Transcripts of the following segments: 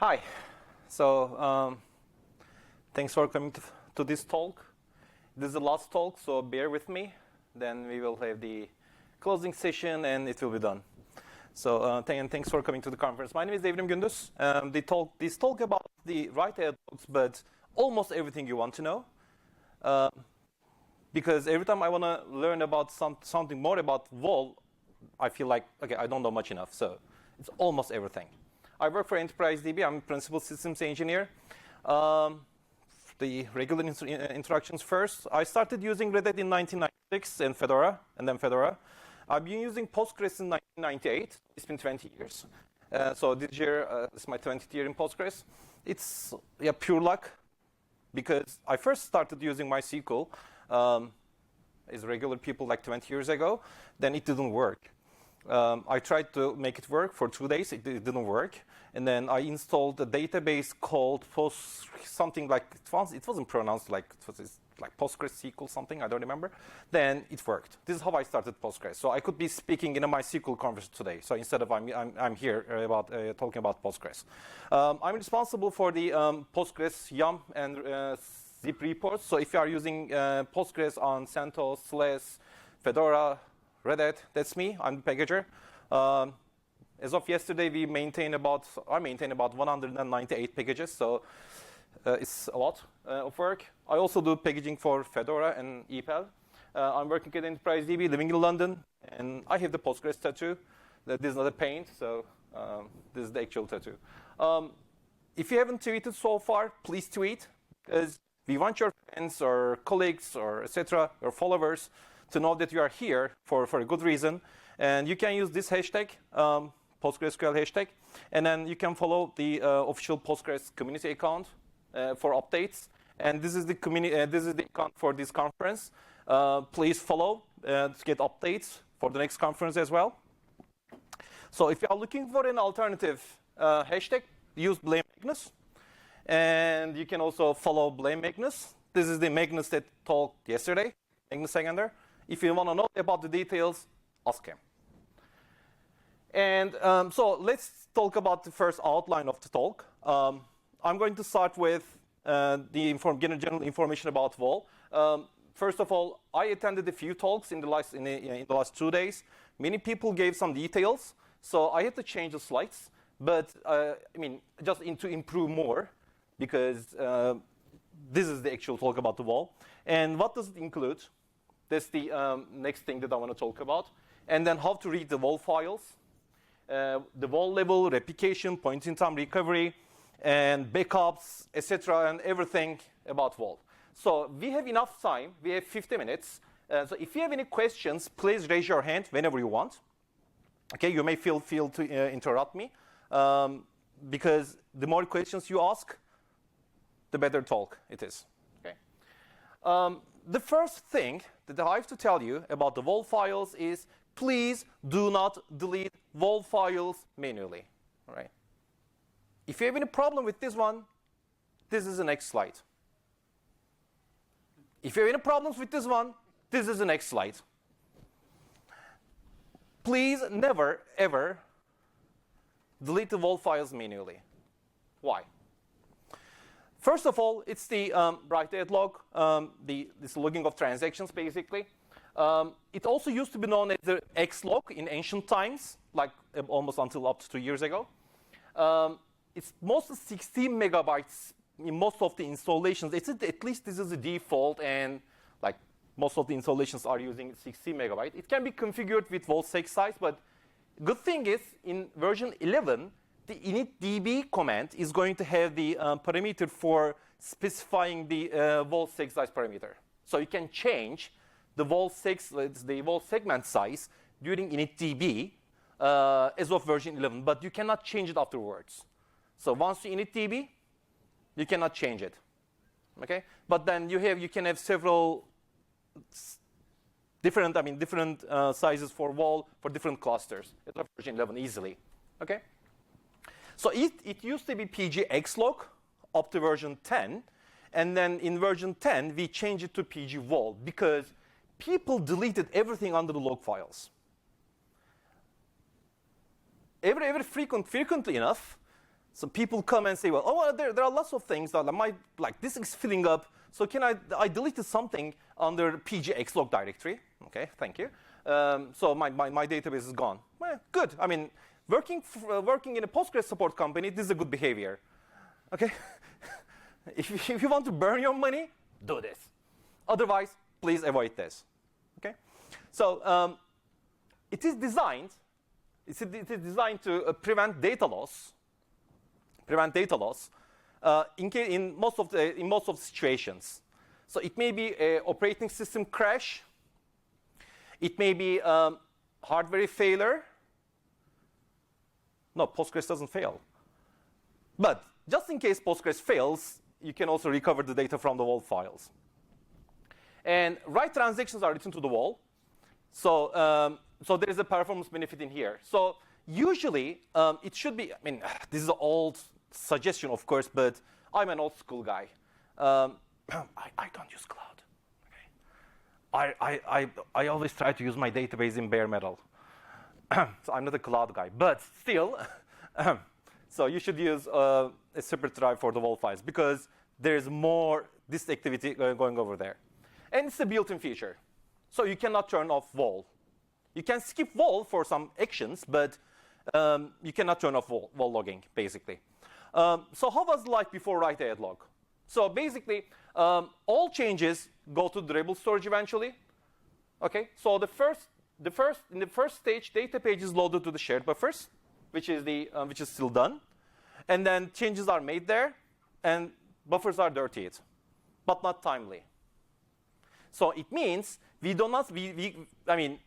Hi. So thanks for coming to this talk. This is the last talk, so bear with me. Then we will have the closing session, and it will be done. So thanks for coming to the conference. My name is Devrim Gündüz. This talk about the right-hand talks, but almost everything you want to know. Because every time I want to learn about something more about WAL, I feel like, okay, I don't know much enough. So it's almost everything. I work for Enterprise DB. I'm a principal systems engineer. The regular introductions first. I started using Red Hat in 1996 and then Fedora. I've been using Postgres in 1998. It's been 20 years. So this year, it's my 20th year in Postgres. It's pure luck because I first started using MySQL as regular people like 20 years ago. Then it didn't work. I tried to make it work for 2 days. It didn't work. And then I installed a database called something like, it wasn't pronounced like, it was like PostgreSQL something, I don't remember. Then it worked. This is how I started Postgres. So I could be speaking in a MySQL conference today. So instead of I'm here talking about Postgres. I'm responsible for the Postgres YAM and zip reports. So if you are using Postgres on CentOS, SLES, Fedora, Red Hat, that's me. I'm the packager. As of yesterday, I maintain about 198 packages, so it's a lot of work. I also do packaging for Fedora and EPEL. I'm working at Enterprise DB, living in London, and I have the Postgres tattoo. This is not a paint, so this is the actual tattoo. If you haven't tweeted so far, please tweet, because we want your friends or colleagues or etc., your followers, to know that you are here for a good reason. And you can use this hashtag, PostgreSQL hashtag, and then you can follow the official Postgres community account for updates. And this is the account for this conference. Please follow to get updates for the next conference as well. So if you are looking for an alternative hashtag, use Blame Magnus. And you can also follow Blame Magnus. This is the Magnus that talked yesterday, Magnus Sagander. If you want to know about the details, ask him. And so let's talk about the first outline of the talk. I'm going to start with the general information about WAL. First of all, I attended a few talks in the last 2 days. Many people gave some details, so I had to change the slides. But just to improve more, because this is the actual talk about the WAL. And what does it include? That's the next thing that I want to talk about. And then how to read the WAL files, the WAL level, replication, point-in-time recovery, and backups, etc., and everything about WAL. So we have enough time. We have 50 minutes. So if you have any questions, please raise your hand whenever you want. Okay, you may feel to interrupt me, because the more questions you ask, the better talk it is. Okay. The first thing that I have to tell you about the WAL files is please do not delete WAL files manually. All right? If you have any problem with this one, this is the next slide. If you have any problems with this one, this is the next slide. Please never, ever delete the WAL files manually. Why? First of all, it's the write-ahead log, this logging of transactions, basically. It also used to be known as the X log in ancient times, like almost until up to 2 years ago. It's mostly 16 megabytes in most of the installations. At least this is the default, and like most of the installations are using 16 megabytes. It can be configured with WAL seg size, but good thing is in version 11, the initdb command is going to have the parameter for specifying the WAL seg size parameter. So you can change the WAL segment size during initdb as of version 11, but you cannot change it afterwards. So once you initdb, you cannot change it. Okay? But then you can have several different sizes for WAL for different clusters as of version 11 easily. Okay? So it used to be pgxlog up to version 10. And then in version 10, we changed it to pgwal because people deleted everything under the log files. Frequently enough, So people come and say, well, oh, well, there are lots of things that like this is filling up. So I deleted something under pgx log directory. Okay, thank you. So my database is gone. Well, good. I mean, working in a Postgres support company, this is a good behavior. Okay. If you want to burn your money, do this. Otherwise, please avoid this. Okay. So it is designed to prevent data loss. In most of the situations. So it may be an operating system crash. It may be hardware failure. No, Postgres doesn't fail. But just in case Postgres fails, you can also recover the data from the WAL files. And write transactions are written to the WAL. So there is a performance benefit in here. So usually, it should be, I mean, this is an old suggestion, of course, but I'm an old school guy. I don't use cloud. Okay? I always try to use my database in bare metal. So I'm not a cloud guy, but still, so you should use a separate drive for the WAL files because there's more this activity going over there. And it's a built-in feature. So you cannot turn off WAL. You can skip WAL for some actions, but you cannot turn off WAL logging, basically. So how was life before write-ahead log? So basically, all changes go to durable storage eventually. Okay, so in the first stage, data page is loaded to the shared buffers, which is still done, and then changes are made there, and buffers are dirtied, but not timely. So it means we do not. I mean,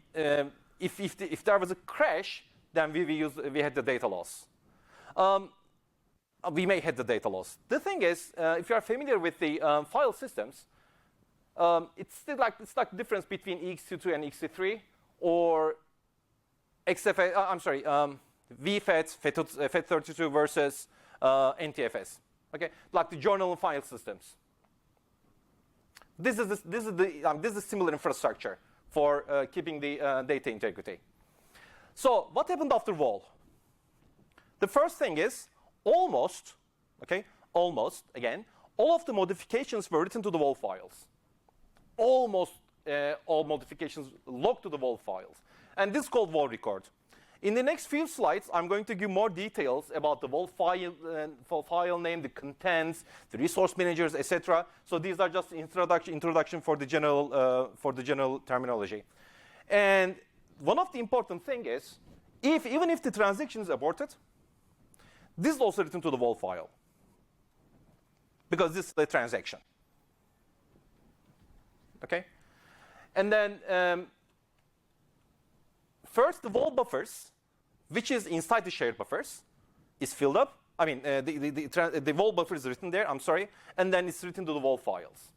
if there was a crash, then we had the data loss. We may have the data loss. The thing is, if you are familiar with the file systems, it's still like the difference between ext2 and ext3, or XFS. I'm sorry, VFET, FET32 versus NTFS. Okay, like the journal and file systems. This is similar infrastructure for keeping the data integrity. So what happened after WAL? The first thing is almost, again, all of the modifications were written to the WAL files. Almost all modifications logged to the WAL files. And this is called WAL record. In the next few slides, I'm going to give more details about the WAL file name, the contents, the resource managers, etc. So these are just introduction for the general terminology. And one of the important things is, even if the transaction is aborted, this is also written to the WAL file, because this is the transaction. Okay, and then first the WAL buffers, which is inside the shared buffers, is filled up. I mean, the WAL buffer is written there. I'm sorry, and then it's written to the WAL files.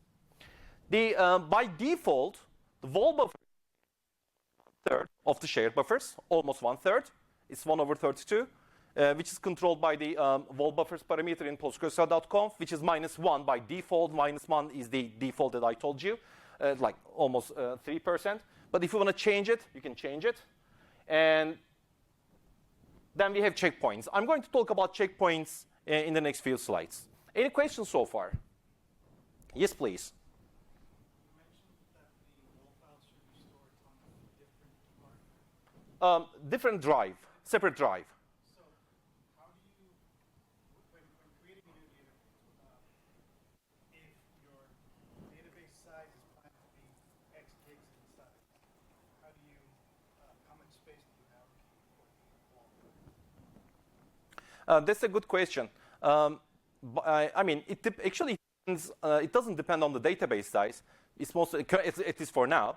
By default, the WAL buffer is 1/3 of the shared buffers, almost 1/3. It's 1/32. Which is controlled by the WAL buffers parameter in postgres.conf, which is -1 by default. -1 is the default that I told you, like almost 3%. But if you want to change it, you can change it. And then we have checkpoints. I'm going to talk about checkpoints in the next few slides. Any questions so far? Yes, please. You mentioned that the WAL files should be stored on a different hardware. Different drive, separate drive. That's a good question. I mean, it doesn't depend on the database size. It's mostly, it is for now.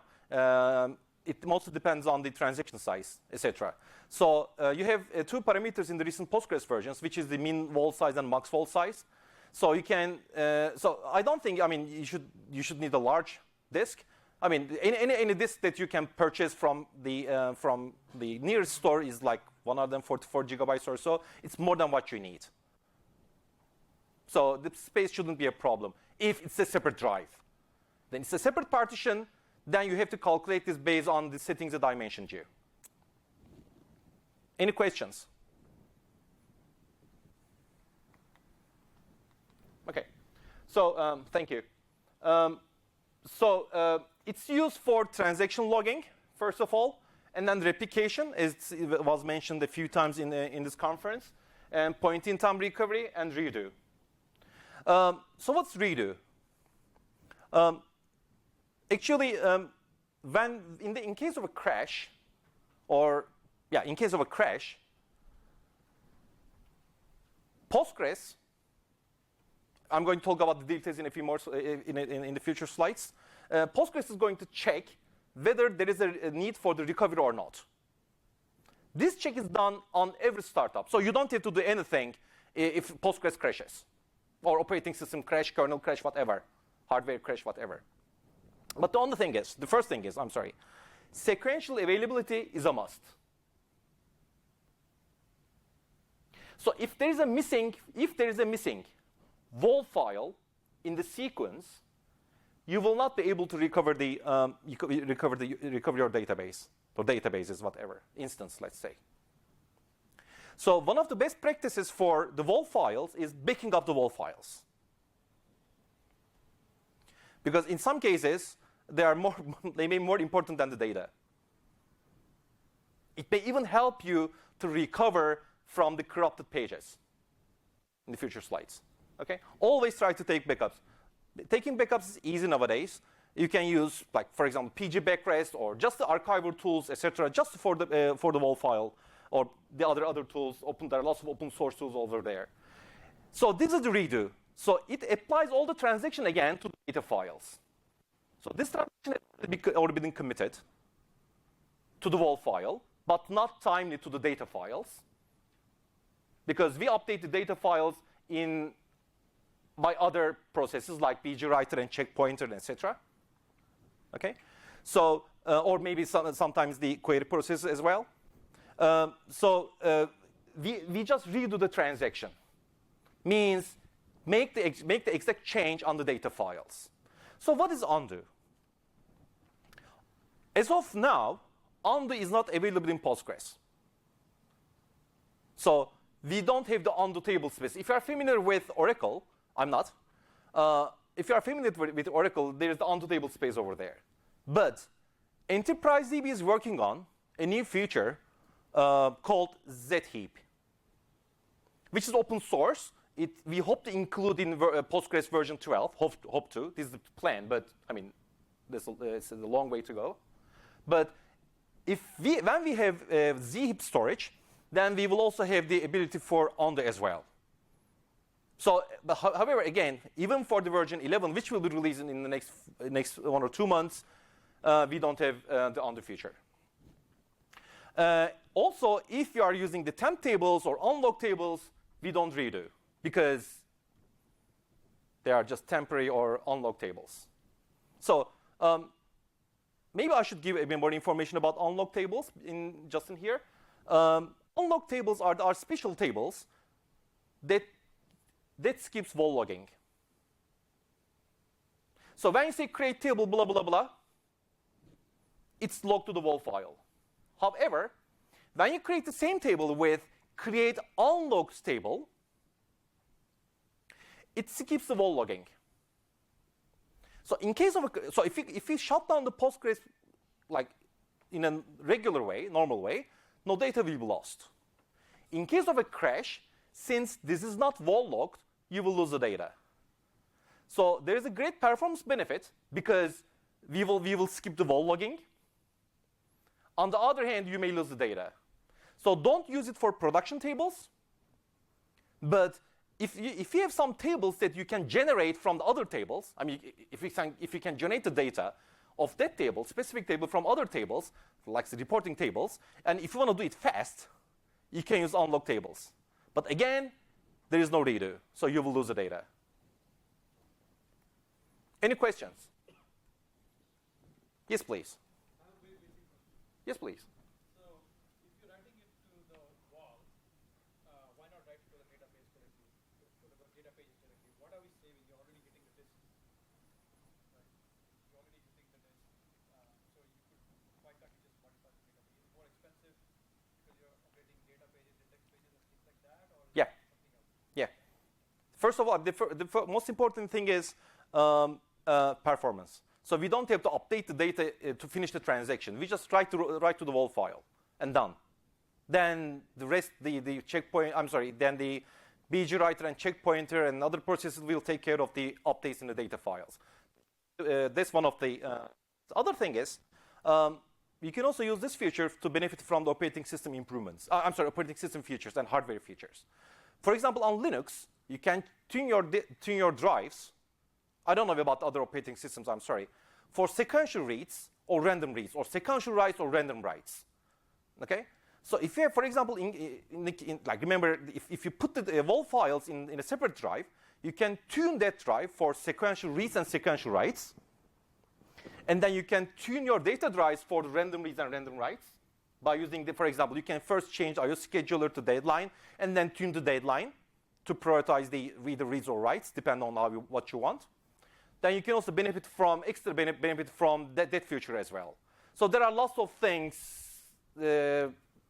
It mostly depends on the transaction size, etc. So you have two parameters in the recent Postgres versions, which is the min WAL size and max WAL size. So you can. So I don't think. I mean, you should need a large disk. I mean, any disk that you can purchase from the nearest store is like 144 gigabytes or so. It's more than what you need. So the space shouldn't be a problem. If it's a separate drive, then it's a separate partition. Then you have to calculate this based on the settings that I mentioned you. Any questions? So thank you. It's used for transaction logging, first of all, and then replication, as it was mentioned a few times in this conference, and point-in-time recovery and redo. So what's redo? Actually, when in case of a crash, in case of a crash, Postgres. I'm going to talk about the details in a few more in the future slides. Postgres is going to check whether there is a need for the recovery or not. This check is done on every startup, so you don't have to do anything if Postgres crashes, or operating system crash, kernel crash, whatever, hardware crash, whatever. But the first thing is, sequential availability is a must. So if there is a missing WAL file in the sequence, you will not be able to recover your database, or databases, whatever, instance, let's say. So one of the best practices for the WAL files is backing up the WAL files. Because in some cases, they may be more important than the data. It may even help you to recover from the corrupted pages in the future slides. Okay? Always try to take backups. Taking backups is easy nowadays. You can use, like, for example, PG backrest or just the archival tools, etc., just for the WAL file, or the other tools. There are lots of open source tools over there. So this is the redo. So it applies all the transaction again to the data files. So this transaction has already been committed to the WAL file, but not timely to the data files, because we update the data files by other processes like PG writer and checkpointer, etc. Okay, so or maybe sometimes the query process as well. We just redo the transaction. Means make the exact change on the data files. So what is undo? As of now, undo is not available in Postgres. So we don't have the undo table space. If you are familiar with Oracle, I'm not. If you are familiar with Oracle, there is the undo table space over there. But Enterprise DB is working on a new feature called zheap, which is open source. We hope to include in Postgres version 12. Hope to. This is the plan, but I mean, this is a long way to go. But when we have zheap storage, then we will also have the ability for undo as well. So, however, again, even for the version 11, which will be released in the next 1 or 2 months, we don't have the undo feature. Also, if you are using the temp tables or unlock tables, we don't redo, because they are just temporary or unlock tables. So maybe I should give a bit more information about unlock tables just in here. Unlock tables are special tables that skips WAL logging. So when you say create table blah blah blah, it's logged to the WAL file. However, when you create the same table with create unlocked table, it skips the WAL logging. So in case of if you shut down the Postgres like in a regular way, normal way, no data will be lost. In case of a crash, since this is not WAL logged, you will lose the data. So there is a great performance benefit because we will skip the WAL logging. On the other hand, you may lose the data. So don't use it for production tables. But if you have some tables that you can generate from the other tables, I mean, if you can generate the data of that table, specific table from other tables, like the reporting tables, and if you want to do it fast, you can use unlock tables. But again, there is no redo, so you will lose the data. Any questions? Yes, please. Yes, please. So if you're writing it to the WAL, why not write it to the database directly, to the data pages directly? What are we saving? You're already hitting the disk. Right? You're already hitting the disk. So you could, why can't you just modify the database? Is it more expensive because you're updating data pages, index pages, and things like that, or Yeah. something else? Yeah. first of all, the most important thing is performance. So we don't have to update the data to finish the transaction. We just write to the WAL file and done. Then the rest, the checkpoint, then the BG writer and checkpointer and other processes will take care of the updates in the data files. That's one of the other thing is, you can also use this feature to benefit from the operating system improvements. Operating system features and hardware features. For example, on Linux, you can tune your drives. I don't know about other operating systems, for sequential reads or random reads, or sequential writes or random writes. Okay? So if you have, for example, remember, if you put the WAL files in a separate drive, you can tune that drive for sequential reads and sequential writes. And then you can tune your data drives for the random reads and random writes by using, for example, you can first change IO scheduler to deadline and then tune the deadline to prioritize the reads or writes, depending on what you want. Then you can also benefit from extra benefit from that feature as well. So there are lots of things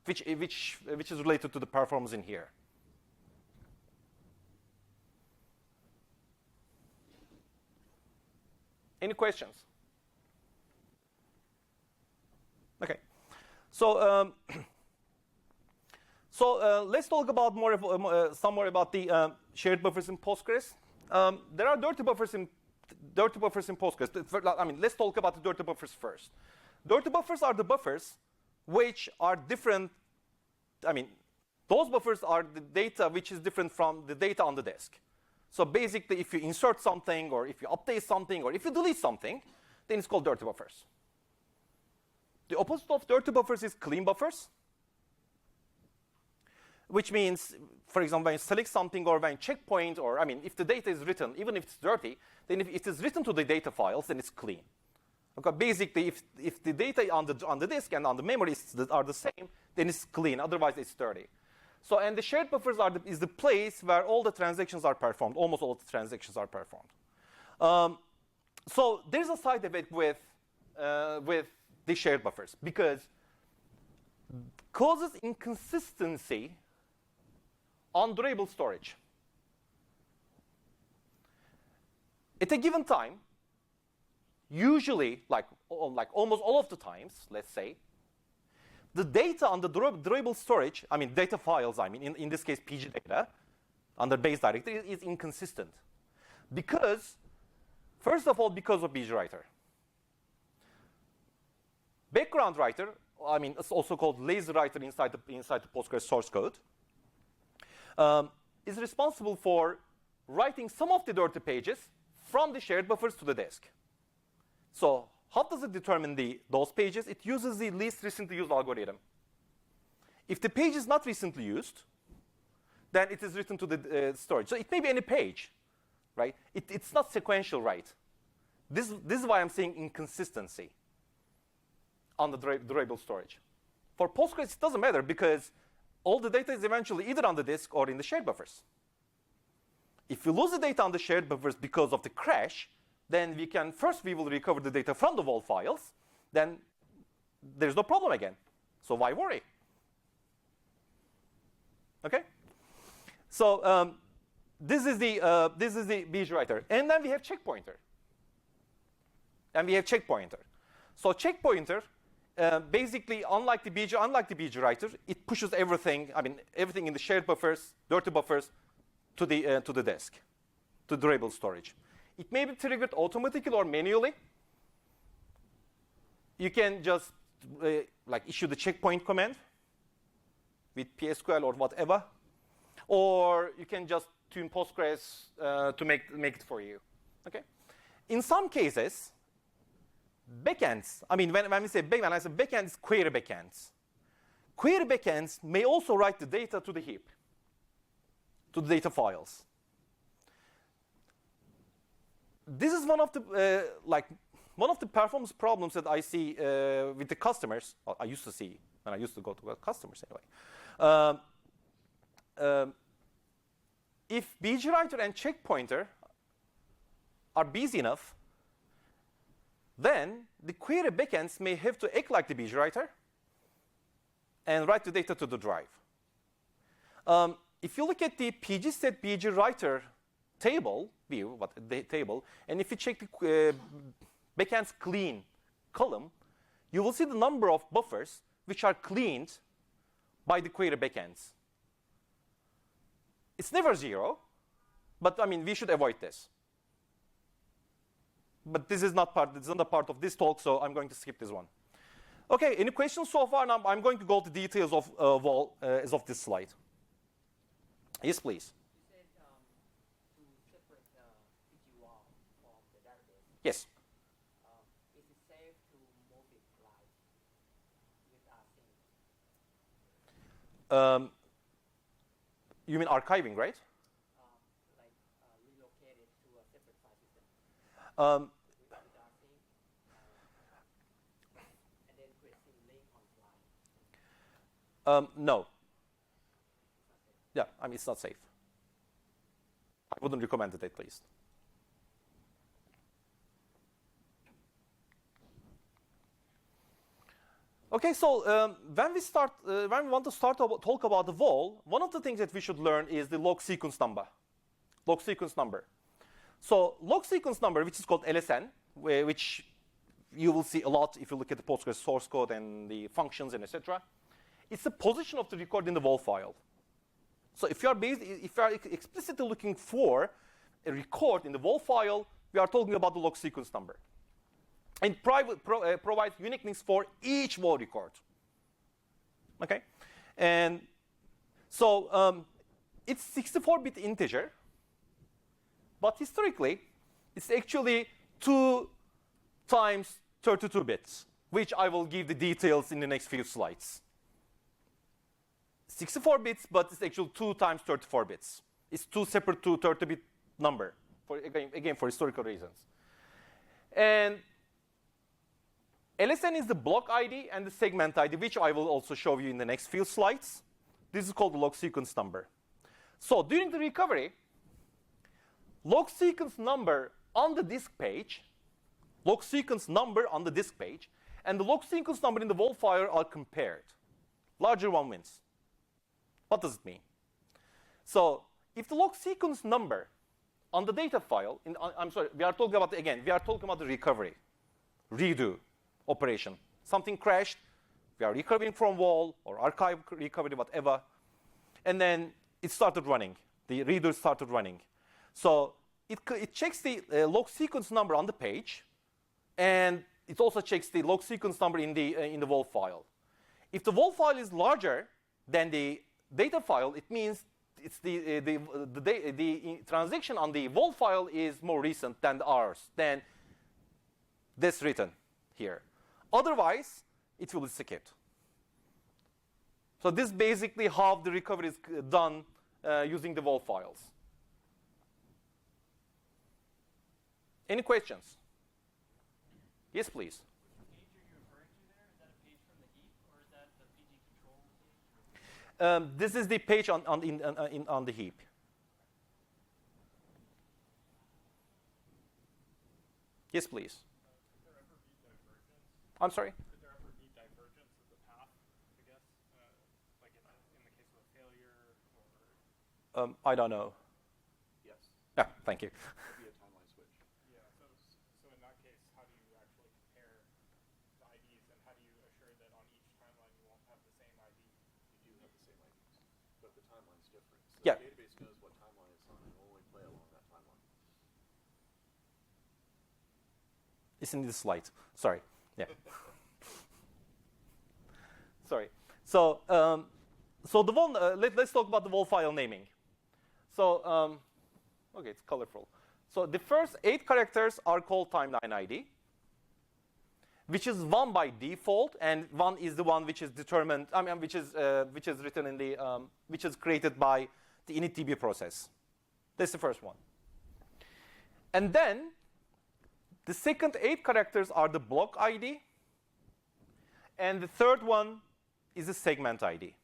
which is related to the performance in here. Any questions? Okay. So let's talk about some more about the shared buffers in Postgres. There are dirty buffers in Postgres. Let's talk about the dirty buffers first. Dirty buffers are the buffers which are different. Those buffers are the data which is different from the data on the disk. So basically, if you insert something, or if you update something, or if you delete something, then it's called dirty buffers. The opposite of dirty buffers is clean buffers, which means, for example, when you select something or when you checkpoint, or if the data is written, even if it's dirty, then if it is written to the data files, then it's clean. Okay, basically, if the data on the disk and on the memory are the same, then it's clean. Otherwise, it's dirty. So, and the shared buffers is the place where all the transactions are performed. Almost all the transactions are performed. So there's a side effect with the shared buffers, because causes inconsistency on durable storage. At a given time, usually, like almost all of the times, let's say, the data on the durable storage, data files, in this case, PG data, under base directory is inconsistent. Because, first of all, because of BG writer. Background writer, it's also called lazy writer inside the Postgres source code, is responsible for writing some of the dirty pages from the shared buffers to the disk. So how does it determine those pages? It uses the least recently used algorithm. If the page is not recently used, then it is written to the storage. So it may be any page, right? It's not sequential, right? This is why I'm saying inconsistency on the durable storage. For Postgres, it doesn't matter, because all the data is eventually either on the disk or in the shared buffers. If you lose the data on the shared buffers because of the crash, then we will recover the data from the WAL files. Then there's no problem again. So why worry? Okay. So this is the BG writer, and then we have checkpointer. So checkpointer, basically, unlike the BG writer, it pushes everything in the shared buffers, dirty buffers, to the disk, to durable storage. It may be triggered automatically or manually. You can just issue the checkpoint command with PSQL or whatever, or you can just tune Postgres to make it for you. Okay. In some cases, backends. When we say backend, I say backends, query backends. Query backends may also write the data to the heap, to the data files. This is one of the performance problems that I see with the customers. Well, I used to see when I used to go to customers anyway. If BG writer and checkpointer are busy enough, then the query backends may have to act like the BG writer and write the data to the drive. If you look at the pgstat BG writer table view, the table, and if you check the backend's clean column, you will see the number of buffers which are cleaned by the query backends. It's never 0, but I mean we should avoid this. But this is not a part of this talk, so I'm going to skip this one. Okay, any questions so far? Now I'm going to go to details of WAL as of this slide. Yes, please. You said to separate the PGWAL from the database. Yes. Is it safe to move it live with async? You mean archiving, right? Like relocate it to a separate file system with async, and then creating link on fly. No. Yeah, I mean, it's not safe. I wouldn't recommend it, at least. Okay, so when we want to talk about the WAL, one of the things that we should learn is the log sequence number. Log sequence number. So log sequence number, which is called LSN, which you will see a lot if you look at the Postgres source code and the functions and etc. It's the position of the record in the WAL file. So if you are explicitly looking for a record in the WAL file, we are talking about the log sequence number. And provides uniqueness for each WAL record. Okay, and so it's 64-bit integer, but historically it's actually 2 times 32 bits, which I will give the details in the next few slides. 64 bits, but it's actually 2 times 34 bits. It's 2 separate 30-bit number, again for historical reasons. And LSN is the block ID and the segment ID, which I will also show you in the next few slides. This is called the log sequence number. So during the recovery, log sequence number on the disk page, log sequence number on the disk page, and the log sequence number in the WAL file are compared. Larger one wins. What does it mean? So if the log sequence number on the data file, I'm sorry, we are talking about the recovery, redo operation. Something crashed, we are recovering from WAL or archive recovery, whatever, and then it started running. The reader started running. So it checks the log sequence number on the page, and it also checks the log sequence number in the WAL file. If the WAL file is larger than the data file, it means it's the transaction on the WAL file is more recent than ours, than this written here. Otherwise, it will be skipped. So this is basically how the recovery is done using the WAL files. Any questions? Yes, please. Which page are you referring to there? Is that a page from the heap, or is that the PG control page? This is the page on the heap. Yes, please. Could there ever be divergence? I'm sorry? Could there ever be divergence of the path, I guess? Like in the case of a failure or... I don't know. Yes. Yeah, thank you. It'll be a timeline switch. Yeah, so in that case, how do you actually compare the IDs, and how do you assure that on each timeline you won't have the same ID? You do have the same IDs, but the timeline's different. So Yeah. the database knows what timeline it's on and will only play along that timeline. It's in this slide. Sorry. Yeah. Sorry. So, so the one. Let's talk about the WAL file naming. So, okay, it's colorful. So the first 8 characters are called timeline ID, which is 1 by default, and 1 is the one which is determined. I mean, which is written in the which is created by the initdb process. That's the first one. And then the second 8 characters are the block ID, and the third one is the segment ID.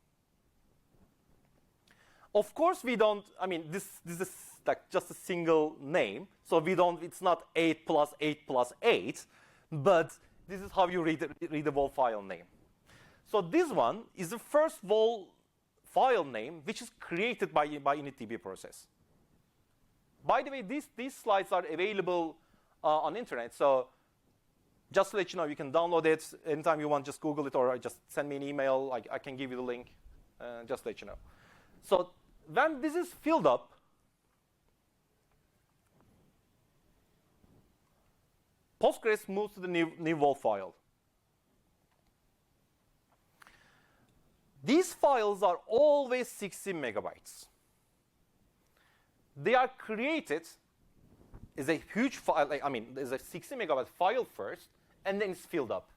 Of course, we don't. I mean, this is like just a single name, so we don't. It's not 8 plus 8 plus 8, but this is how you read the WAL file name. So this one is the first WAL file name which is created by initdb process. By the way, these slides are available on internet. So just to let you know, you can download it anytime you want. Just Google it or just send me an email. I can give you the link. Just to let you know. So when this is filled up, Postgres moves to the new WAL file. These files are always 60 megabytes. They are created as a huge file. There's a 60 megabyte file first, and then it's filled up.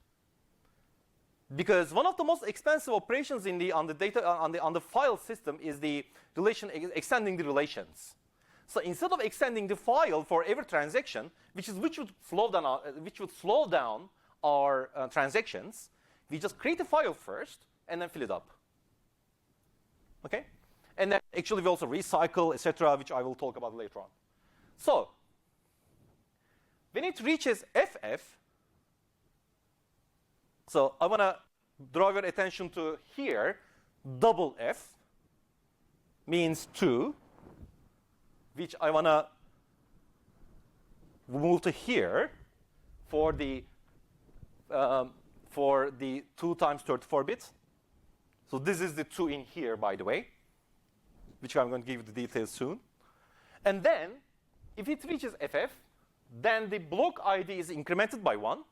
Because one of the most expensive operations on the file system is the extending the relations. So instead of extending the file for every transaction, which would slow down our transactions, we just create a file first and then fill it up. Okay? And then actually we also recycle, etc., which I will talk about later on. So when it reaches FF, so I want to draw your attention to here, double F means 2, which I want to move to here for the 2 times 34 bits. So this is the 2 in here, by the way, which I'm going to give you the details soon. And then, if it reaches FF, then the block ID is incremented by 1.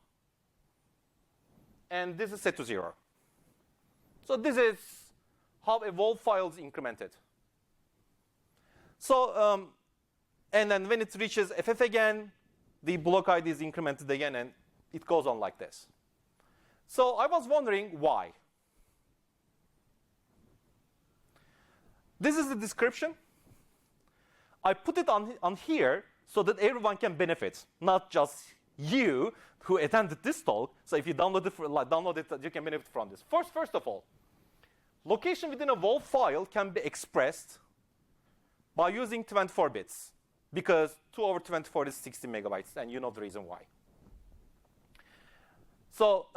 And this is set to 0. So this is how a WAL file is incremented. So, and then when it reaches FF again, the block ID is incremented again, and it goes on like this. So I was wondering why. This is the description. I put it on here so that everyone can benefit, not just you who attended this talk. So if you download it, you can benefit from this. First of all, location within a WAL file can be expressed by using 24 bits, because 2 over 24 is 60 megabytes, and you know the reason why. So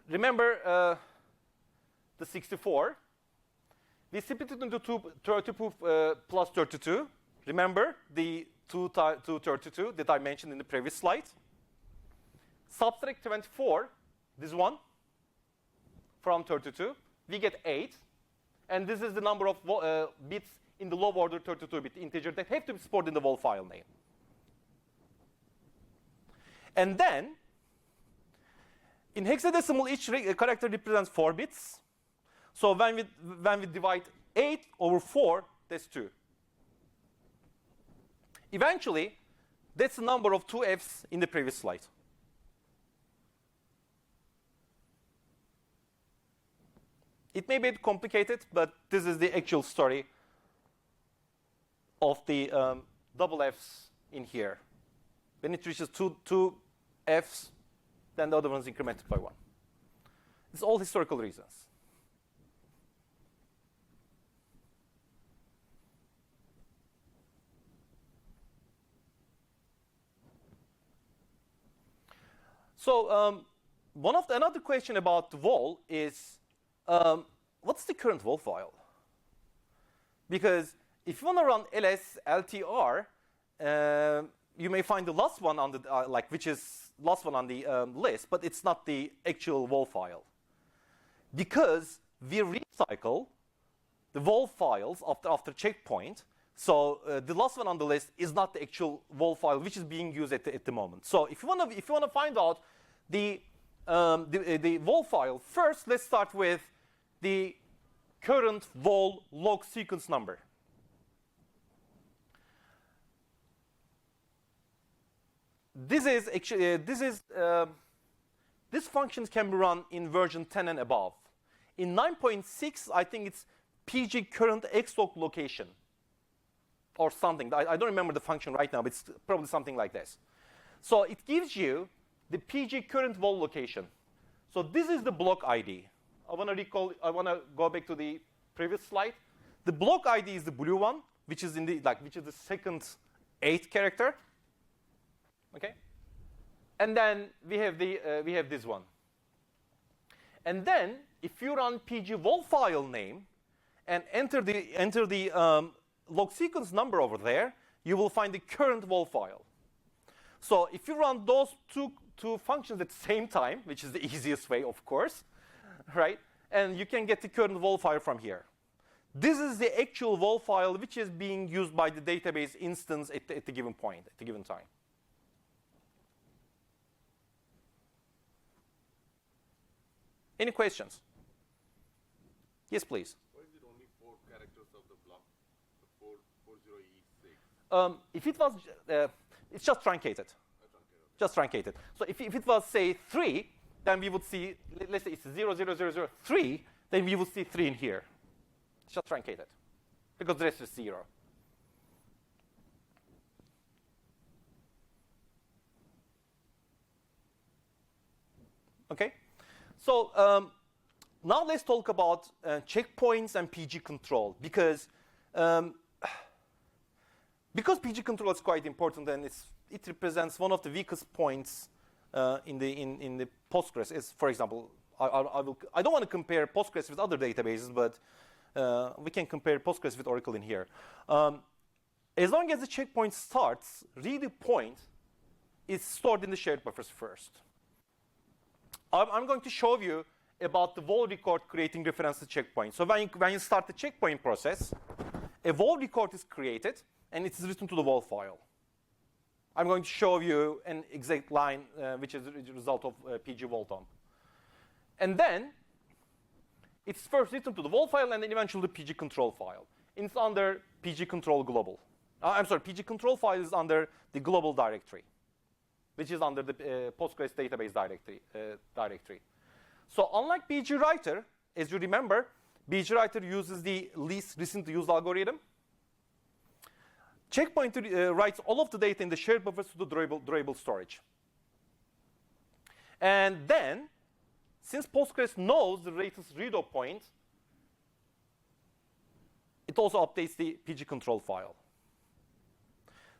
remember the 64. We split it into 32 plus 32. Remember the 232 that I mentioned in the previous slide. Subtract 24, this one, from 32. We get 8. And this is the number of bits in the low order 32-bit integer that have to be stored in the WAL file name. And then, in hexadecimal, each character represents 4 bits. So when we divide 8 over 4, that's 2. Eventually, that's the number of 2 Fs in the previous slide. It may be a bit complicated, but this is the actual story of the double Fs in here. When it reaches 2 Fs, then the other one is incremented by 1. It's all historical reasons. So another question about the WAL is, what's the current WAL file? Because if you want to run ls ltr, you may find the last one on the which is last one on the list, but it's not the actual WAL file. Because we recycle the WAL files after checkpoint, so the last one on the list is not the actual WAL file which is being used at the moment. So if you want to find out the WAL file, first let's start with the current WAL log sequence number. This function can be run in version 10 and above. In 9.6, I think it's pg current xlog location or something. I don't remember the function right now, but it's probably something like this. So it gives you the pg current WAL location. So this is the block ID. I want to go back to the previous slide. The block ID is the blue one, which is the second 8th character. Okay, and then we have this one. And then if you run pg WAL file name and enter the log sequence number over there, you will find the current WAL file. So if you run those two functions at the same time, which is the easiest way, of course, right? And you can get the current WAL file from here. This is the actual WAL file which is being used by the database instance at the given point, at the given time. Any questions? Yes, please. Why is it only 4 characters of the block, the 40E6? If it was, it's just truncated. Just truncated. So if it was, say, 3, then we would see, let's say it's 00003, then we would see 3 in here. It's just truncated, because the rest is 0. Okay? So now let's talk about checkpoints and PG control, because PG control is quite important, and it represents one of the weakest points in the Postgres. Is, for example, I don't want to compare Postgres with other databases, but we can compare Postgres with Oracle in here. As long as the checkpoint starts, read point is stored in the shared buffers first. I'm going to show you about the WAL record creating reference to checkpoint. So when you start the checkpoint process, a WAL record is created, and it is written to the WAL file. I'm going to show you an exact line, which is the result of PG WAL dump. And then it's first written to the WAL file, and then eventually the PG control file. It's under PG control global. PG control file is under the global directory, which is under the Postgres database directory. So unlike PG writer, as you remember, PG writer uses the least recently used algorithm. Checkpoint writes all of the data in the shared buffers to the durable storage. And then, since Postgres knows the latest redo point, it also updates the PG control file.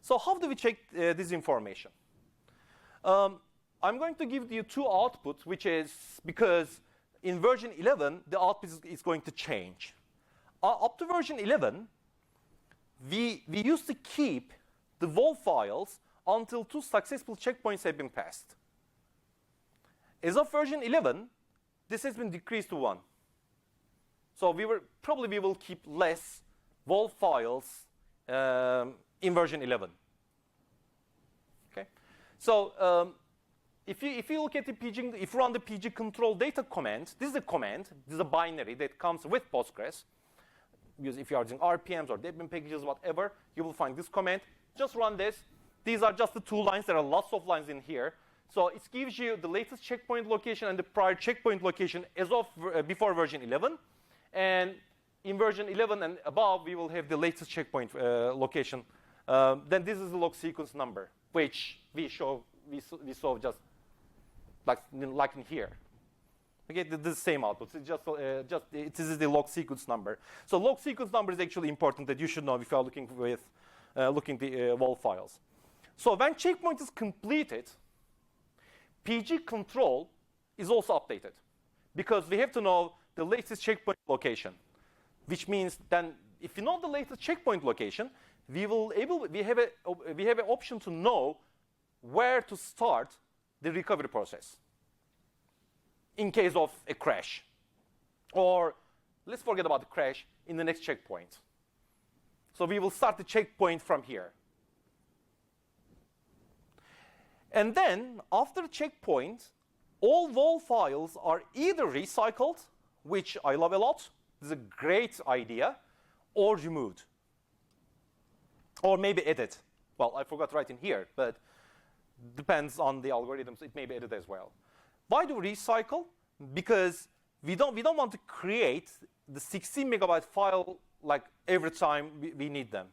So how do we check this information? I'm going to give you 2 outputs, which is because in version 11, the output is going to change. Up to version 11, we used to keep the WAL files until 2 successful checkpoints have been passed. As of version 11, this has been decreased to 1. So we will keep less WAL files in version 11. Okay, so if you look at the PG, if you run the PG control data command, this is a command, this is a binary that comes with Postgres. Because if you are using RPMs or debian packages, whatever, you will find this command. Just run this. These are just the 2 lines. There are lots of lines in here. So it gives you the latest checkpoint location and the prior checkpoint location as of before version 11. And in version 11 and above, we will have the latest checkpoint location. Then this is the log sequence number, which we saw just like in here. Okay, the same output. It's this is the log sequence number. So log sequence number is actually important that you should know if you are looking the WAL files. So when checkpoint is completed, PG control is also updated, because we have to know the latest checkpoint location, which means then if you know the latest checkpoint location, we have an option to know where to start the recovery process in case of a crash. Or let's forget about the crash in the next checkpoint. So we will start the checkpoint from here. And then after the checkpoint, all WAL files are either recycled, which I love a lot, this is a great idea, or removed. Or maybe edit. Well, I forgot right in here, but depends on the algorithms, it may be edited as well. Why do we recycle? Because we don't want to create the 16 megabyte file like every time we need them.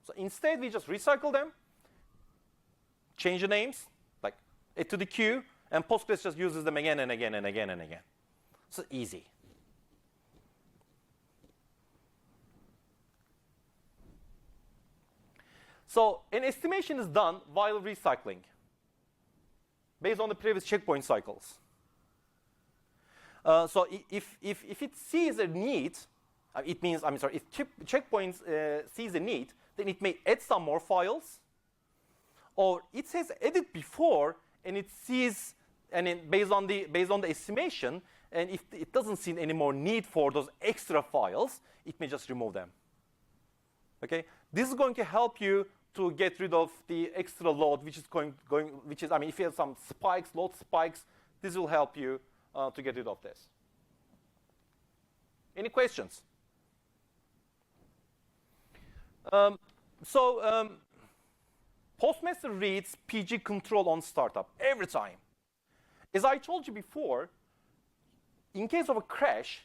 So instead, we just recycle them, change the names, like add to the queue, and Postgres just uses them again and again and again and again. So easy. So an estimation is done while recycling, based on the previous checkpoint cycles. So if it sees a need It means, if checkpoints sees a need, then it may add some more files, or it says edit before, and it sees, and then based on the estimation, and if it doesn't see any more need for those extra files, it may just remove them. Okay, this is going to help you to get rid of the extra load, which is if you have some spikes, load spikes, this will help you to get rid of this. Any questions? Postmaster reads PG control on startup every time. As I told you before, in case of a crash,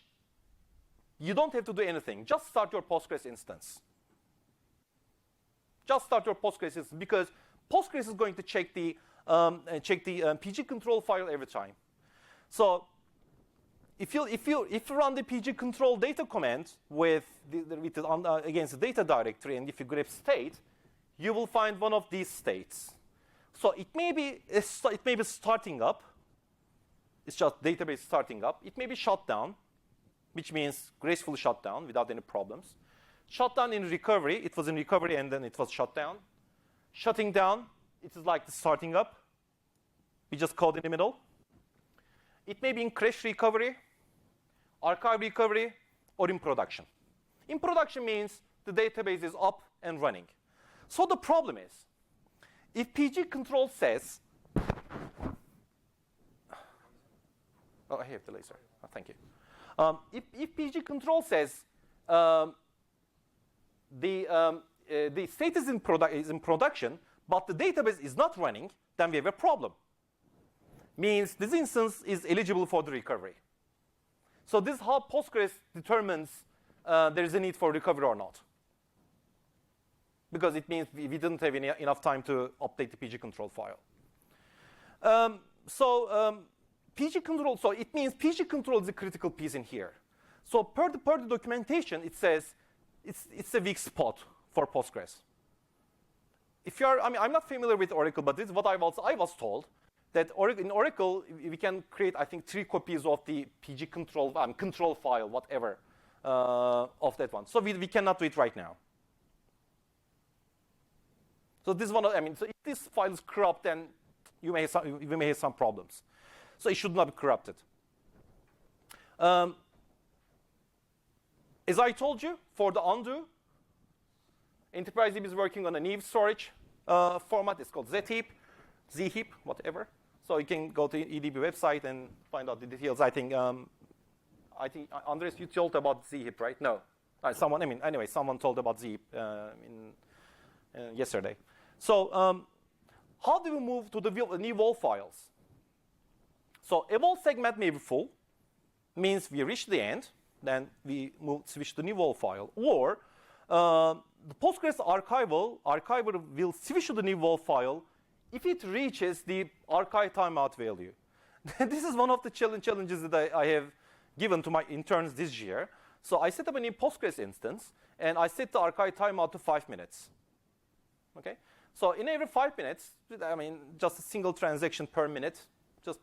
you don't have to do anything. Just start your Postgres instance. Just start your Postgres instance, because Postgres is going to check the PG control file every time. So if you run the PG control data command against the data directory, and if you grep state, you will find one of these states. So it may be starting up. It's just database starting up. It may be shut down, which means gracefully shut down without any problems. Shut down in recovery. It was in recovery and then it was shut down. Shutting down, it is like the starting up. We just code in the middle. It may be in crash recovery, archive recovery, or in production. In production means the database is up and running. So the problem is, if PG control says, I have the laser. Oh, thank you. If PG control says the state is in production, but the database is not running, then we have a problem. Means this instance is eligible for the recovery. So this is how Postgres determines there is a need for recovery or not. Because it means we didn't have enough time to update the PG control file. PG control, so it means PG control is a critical piece in here. So per the documentation, it says it's a weak spot for Postgres. If you're, I'm not familiar with Oracle, but this is what I was told, that in Oracle, we can create, I think, 3 copies of the PG control, control file, whatever, of that one. So we cannot do it right now. So this one, so if this file is corrupt, then you may have some problems. So it should not be corrupted. As I told you, for the undo, Enterprise DB is working on a Neve storage format. It's called zheap, whatever. So you can go to EDB website and find out the details. I think Andres, you told about zheap, right? No, someone told about zheap yesterday. So how do we move to the new WAL files? So a WAL segment may be full, means we reach the end, then we switch to new WAL file. Or the Postgres archiver will switch to the new WAL file if it reaches the archive timeout value. This is one of the challenges that I have given to my interns this year. So I set up a new Postgres instance, and I set the archive timeout to 5 minutes. Okay? So in every 5 minutes, just a single transaction per minute, just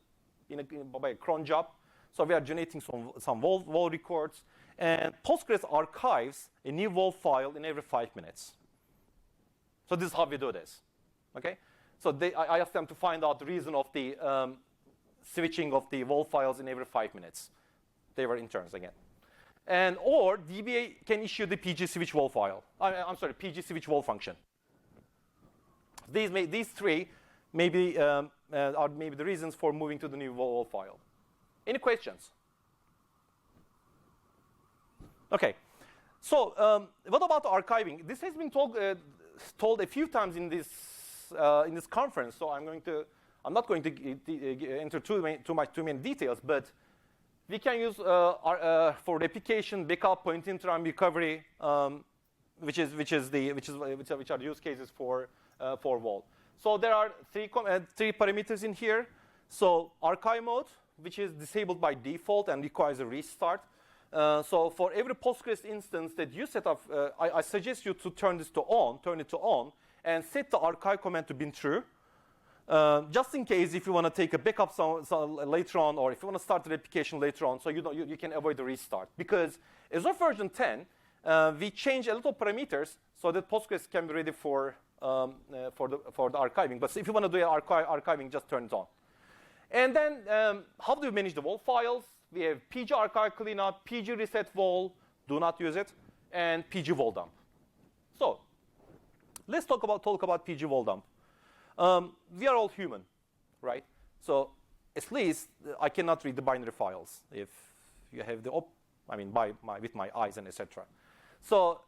by a cron job. So we are generating some WAL records, and Postgres archives a new WAL file in every 5 minutes. So this is how we do this. Okay? So I asked them to find out the reason of the switching of the WAL files in every 5 minutes. They were interns again. Or DBA can issue the PG switch WAL file. PG switch WAL function. These 3 maybe are maybe the reasons for moving to the new WAL file. Any questions? Okay. So what about archiving? This has been told a few times in this conference. So I'm not going to enter too many details, but we can use for replication, backup, point in time recovery, which are the use cases for WAL. So there are 3 parameters in here. So archive mode, which is disabled by default and requires a restart. So for every Postgres instance that you set up, I suggest you to turn it to on, and set the archive command to be true. just in case if you want to take a backup later on, or if you want to start the replication later on, so you can avoid the restart. Because as of version 10, we changed a little parameters so that Postgres can be ready for the archiving. But if you want to do archiving, just turn it on. And then how do we manage the WAL files? We have PG archive cleanup, PG reset WAL, do not use it, and PG WAL dump. So let's talk about PG WAL dump. We are all human, right? So at least I cannot read the binary files if you have with my eyes and etc. So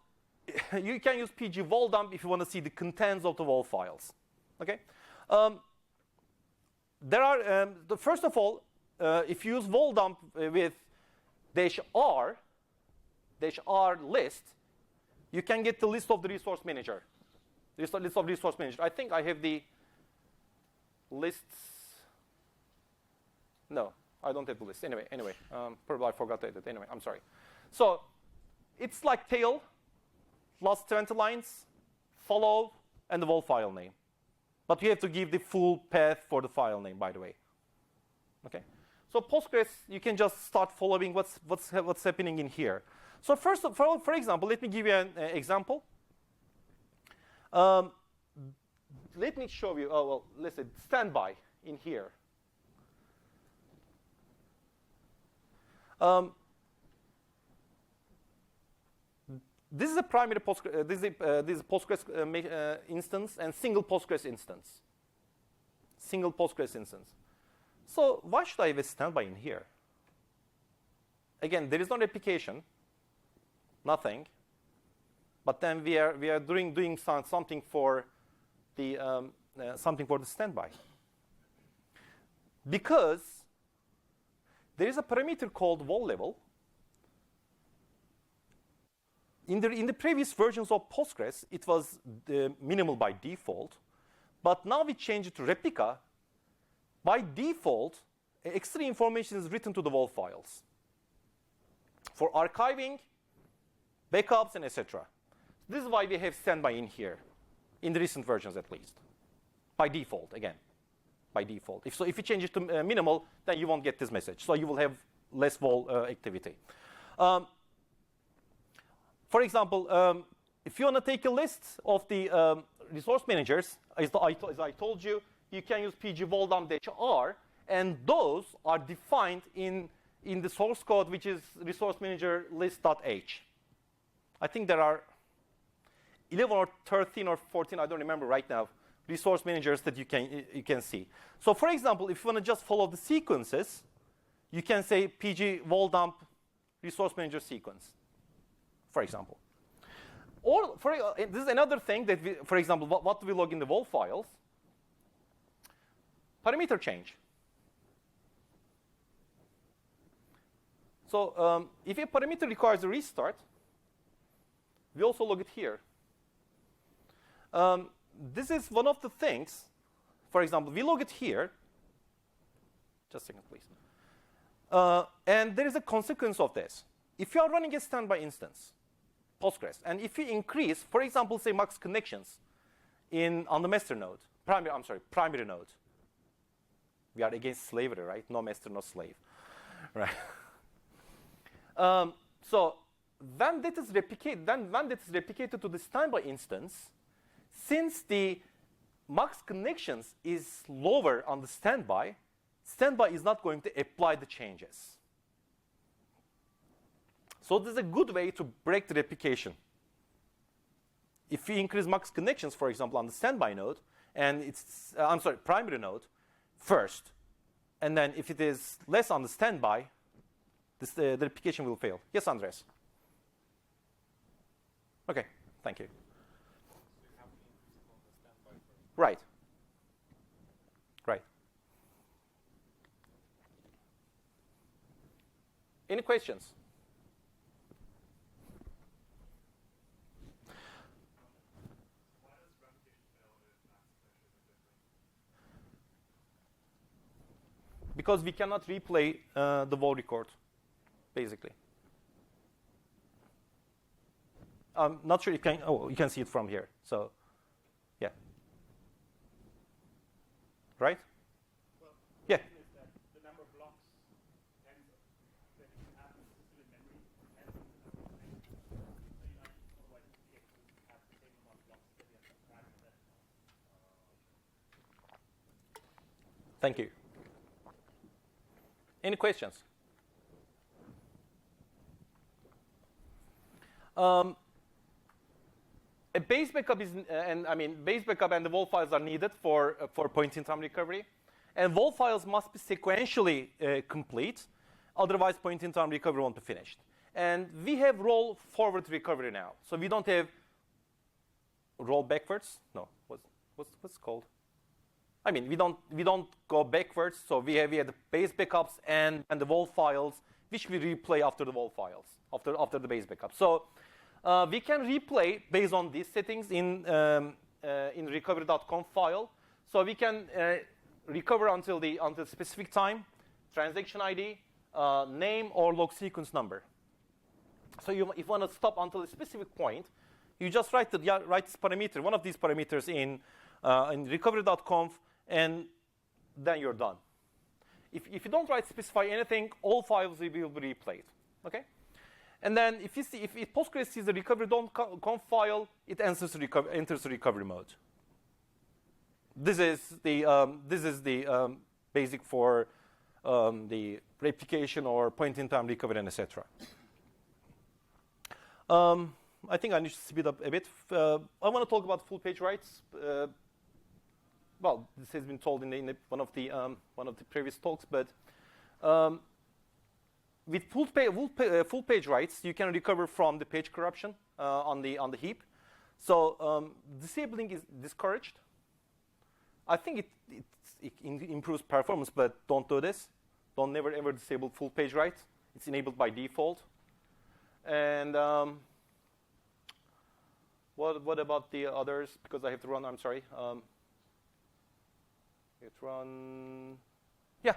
you can use PG WAL dump if you want to see the contents of the WAL files. Okay. There are first of all, if you use WAL dump with -r list, you can get the list of the resource manager. List of resource manager. I think I have the lists. No, I don't have the list. Anyway, probably I forgot to edit. Anyway, I'm sorry. So it's like tail, last 20 lines, follow, and the WAL file name. But you have to give the full path for the file name, by the way. Okay. So Postgres, you can just start following what's happening in here. So first, for example, let me give you an example. Let me show you. Oh well, listen. Standby in here. This is a primary Postgres. This is Postgres instance and single Postgres instance. Single Postgres instance. So why should I have a standby in here? Again, there is no replication, nothing. But then we are doing something for the standby, because there is a parameter called WAL level. In the previous versions of Postgres, it was minimal by default, but now we change it to replica. By default, extra information is written to the WAL files for archiving, backups, and etc. This is why we have standby in here, in the recent versions at least, by default, again, by default. If you change it to minimal, then you won't get this message. So you will have less WAL activity. For example, if you want to take a list of the resource managers, as I told you, you can use PG WAL dump -r, and those are defined in the source code, which is resource manager list.h. I think there are 11 or 13 or 14, I don't remember right now, resource managers that you can see. So for example, if you want to just follow the sequences, you can say PG WAL dump resource manager sequence, for example. Or this is another thing that, for example, what do we log in the WAL files? Parameter change. So if a parameter requires a restart, we also log it here. This is one of the things. For example, we log it here. Just a second, please. And there is a consequence of this. If you are running a standby instance, Postgres, and if you increase, for example, say max connections on the master node, primary node. We are against slavery, right? No master, no slave, right? So when that is replicated to the standby instance, since the max connections is lower on the standby is not going to apply the changes. So this is a good way to break the replication. If you increase max connections, for example, on the standby node, and it's primary node first, and then if it is less on the standby, the replication will fail. Yes, Andres. Okay, thank you. Right. Right. Any questions? Because we cannot replay the WAL record, basically. I'm not sure you can see it from here. So, yeah. right? Well, Yeah. the question is that the number of blocks tensor that you can have still in memory tensor is the number of things. So you know, otherwise you get to have the same amount of blocks that you have to add to that. Thank you. Any questions? A base backup is, base backup and the WAL files are needed for point-in-time recovery, and WAL files must be sequentially complete, otherwise point-in-time recovery won't be finished. And we have roll forward recovery now, so we don't have roll backwards. No, what's it called? I mean, we don't go backwards, so we have the base backups and the WAL files, which we replay after the WAL files, after the base backup. So we can replay based on these settings in recovery.conf file. So we can recover until specific time, transaction ID, name, or log sequence number. So if you want to stop until a specific point, you just write this parameter, one of these parameters in recovery.conf, and then you're done. If you don't specify anything, all files will be replayed. Okay? And then if Postgres sees the recovery.conf file, it enters the recovery mode. This is the basic for the replication or point-in-time recovery, and etc. I think I need to speed up a bit. I want to talk about full page writes. Well, this has been told in one of the previous talks, but with full page writes, you can recover from the page corruption on the heap. So disabling is discouraged. I think it improves performance, but don't do this. Don't never ever disable full page write. It's enabled by default. And what about the others? Because I have to run. I'm sorry. Let's run. Yeah,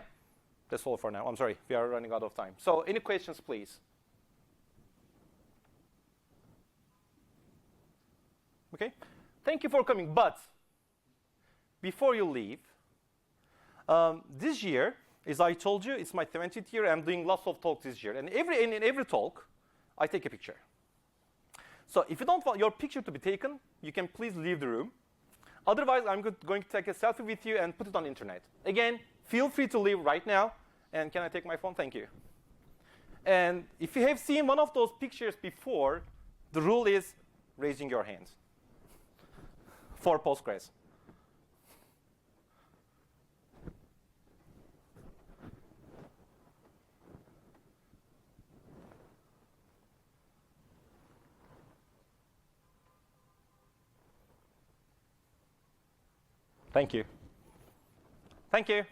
that's all for now. I'm sorry, we are running out of time. So any questions, please? Okay, thank you for coming. But before you leave, this year, as I told you, it's my 20th year. I'm doing lots of talks this year. And in every talk, I take a picture. So if you don't want your picture to be taken, you can please leave the room. Otherwise, I'm going to take a selfie with you and put it on the internet. Again, feel free to leave right now. And can I take my phone? Thank you. And if you have seen one of those pictures before, the rule is raising your hand for Postgres. Thank you. Thank you.